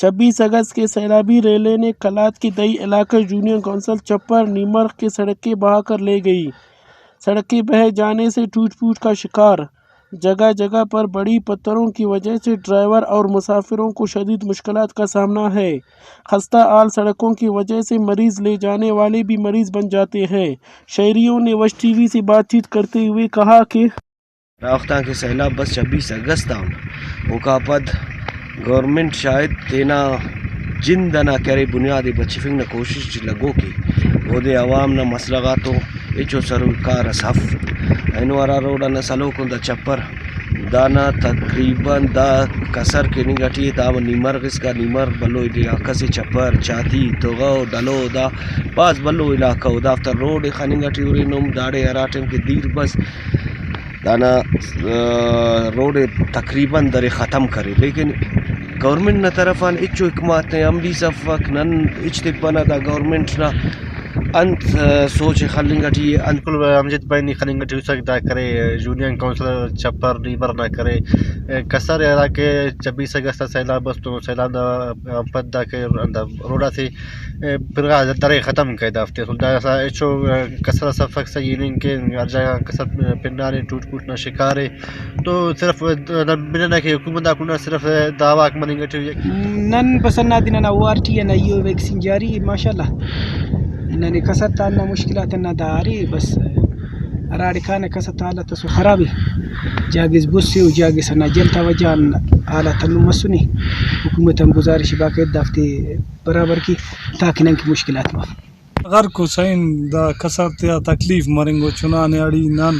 26 अगस्त के सैलाबी रेले ने कलात के दई इलाका यूनियन काउंसिल चप्पर नीमर की सड़कें बहाकर ले गई। सड़कें बह जाने से टूट फूट का शिकार। जगह जगह पर बड़ी पत्थरों की वजह से ड्राइवर और मुसाफिरों को शदीद मुश्किलात का सामना है। खस्ता हाल सड़कों की वजह से मरीज ले जाने वाले भी मरीज बन जाते हैं। शहरियों ने वश टीवी से बातचीत करते हुए कहा कि राख्ता के सैलाब बस 26 अगस्त का पद गवर्नमेंट शायद तेना जिंद ना करे बुनियादी बचिफिंग न कोशिश लगो की ओदे अवाम न मसलगा तो एचो सरकार सफ एनवारा रोड न सलो को द चप्पर दाना तकरीबन दा कसर के निगटी दाम नीमर किसका नीमर बल्लो इलाका से चप्पर चाती तोगा डलो दा पास बल्लो इलाका उदा आफ्टर रोड खनिगटी उरी नोम दाड़े हराटन के दीर बस दाना रोड तकरीबन दरे ख़त्म करे लेकिन गवर्नमेंट न तरफान इच्चो हिकमत अमली सफक नन इज्तिपना दा गवर्नमेंट ना अंत सोच खलिंगटी अंत बिल्कुल अमजद भाई नहीं खलिंगटी सकता करे यूनियन काउंसिल चप्पर नीमर ना करे कसर era के 26 अगस्त सैलाब बस तो सैलाब पद्दा के रोड़ा से फिर दरे ख़त्म कर दफ्ते सुल्दा सा एचो कसर सफक से यूनियन के हर जगह कसर पिंडारे टूट फूट ना शिकार है तो सिर्फ बिना के हुकूमत अपना सिर्फ दावा मनिंगटी नन बसन्ना दिना वारटी ना यो वैक्सीन जारी माशाल्लाह इन्होंने कसरत ना मुश्किलात ना दारी बस अराड़ी खाने कसरत हालत तो खराबी जागिस बुस्सी और जागिस ना जलता वजान हालत मसुनी हुकूमत हम गुजारिश बाकी दफ्ते बराबर की ताकि न की मुश्किलात में अगर को सैन दा कसरत या तकलीफ मरेंगो चुनाने अड़ी नन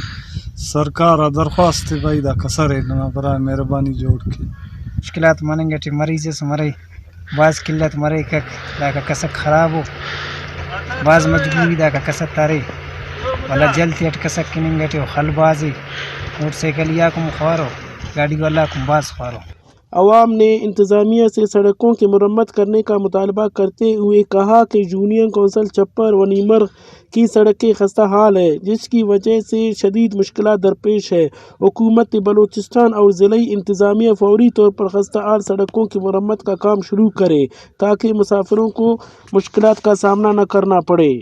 सरकार दरख्वास्त भाई दा कसर है ना बरा मेहरबानी जोड़ के मुश्किलात मानेंगे टी मरीज से मरे बाज किल्लत मरे का कसर खराब हो बाज मजबूरी दा का कसर तारे वाला जल्दी अट कसर किनेंगे टी खलबाजी मोटरसाइकिल या को खारो गाड़ी वाला को बास खारो। अवाम ने इंतज़ामिया से सड़कों की मरम्मत करने का मुतालबा करते हुए कहा कि यूनियन काउंसिल चप्पर व नीमर की सड़कें खस्ता हाल है जिसकी वजह से शदीद मुश्किलात दरपेश है। हुकूमत बलूचिस्तान और ज़िली इंतज़ामिया फौरी तौर पर खस्ता हाल सड़कों की मरम्मत का काम शुरू करे ताकि मुसाफिरों को मुश्किलात का सामना न करना पड़े।